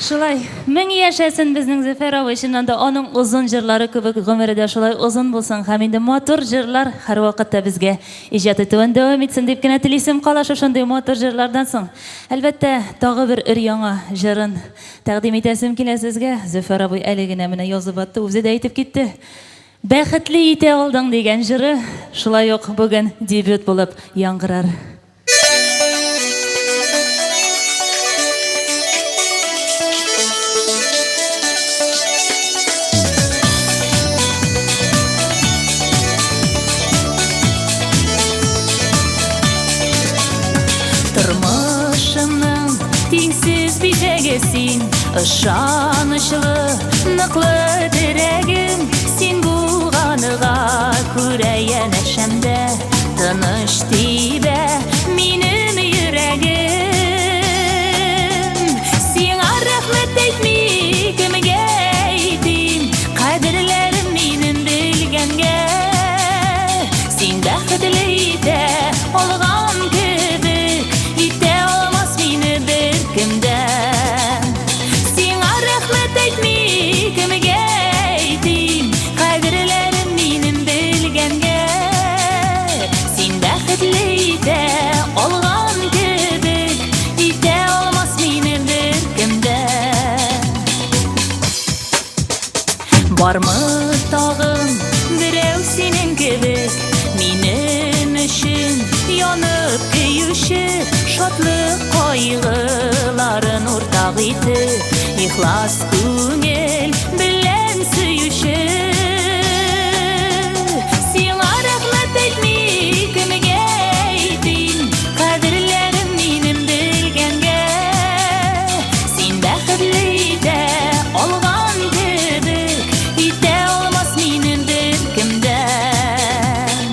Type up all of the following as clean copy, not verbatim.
Şulay, ming yaşasın bizning Zafer abi. Şundan onun uzun jırlары kebek gümrede şulay uzun bulsun. Hem indi motor jırlar her vakitda bizge ijat etüven devam etsin dep gene tilisem qala şonday motor jırlardan soň. Albatta tagı bir ür-yaňa jırın taqdim etesim kile sizge. Zafer abi eligine mene yazıp atdy, özü de aytyp gitdi. Bäxetli ite aldyň degen jyry şulay ok bugün debüt bolup ýaňgyrar. Turmuşymyň teňsiz bijegesin, ışanyşly, nykly diregim, sen bulganyga köre ýeneşemde, tynyş diýbe menim ýüregim. Sen rahmet aýtmy kimge aýdym, kaderlerim menim bilgenge, sen bäxetli-de olgan kebek, ite olmaz meni bir kimden. Sen rahmet aýtmy kimge aýdym, kaderlerim menim bilgenge, sen bäxetli-de olgan kebek, ite olmaz meni bir kimden. Barmy tagym birew senin kebek, menim üçün ýanyp köýüşi, şatlyk kaýgylaryň ortak etip, ihlas köňel bilen süýüşi. Sen rahmet aýtmy kimge aýdym, kaderlerim menim bilgenge, sen bäxetli-de olgan kebek, ite olmaz menim bir kimden.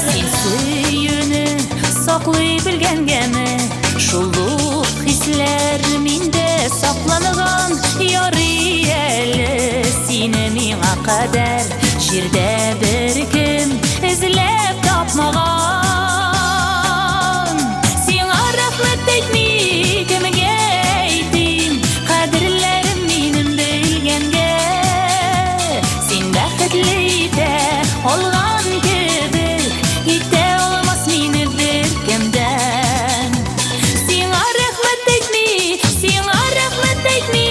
Sen süýüni saklay bilgengemi, şulluk hisler minde saklanygan, ýary eli seni miňa kadar şerde bir kim izlep tapmagan. Sen rahmet aýtmy kimge aýdym, kaderlerim menim bilgenge, sen bäxetli-de olgan kebek, ite olmaz meni bir kimden. Sen rahmet aýtmy, sen rahmet aýtmy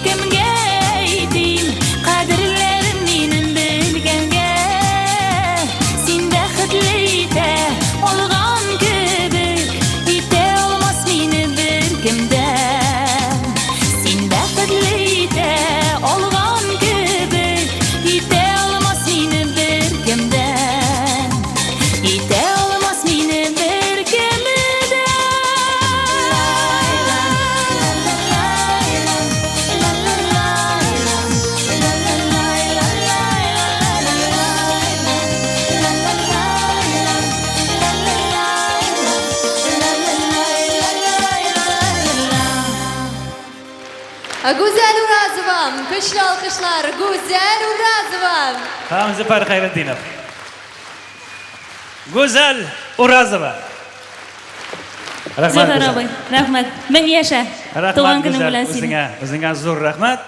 kimge aýdym, kaderlerim menim bilgenge, sen bäxetli-de olgan kebek, ite olmaz meni bir kimden. Sen bäxetli-de olgan kebek, ite olmaz meni bir kimden, ite olmaz meni bir kimden. Güzel Urazova, köşkli alkışlar, Güzel Urazova. Tamam Zafer Hayretdinov. Güzel Urazova. Rahmat Zafer Güzel. abi, rahmat. Ming yaşa. Tuğan Rahmat günün Güzel. bilen seni. Özüňe zor rahmat.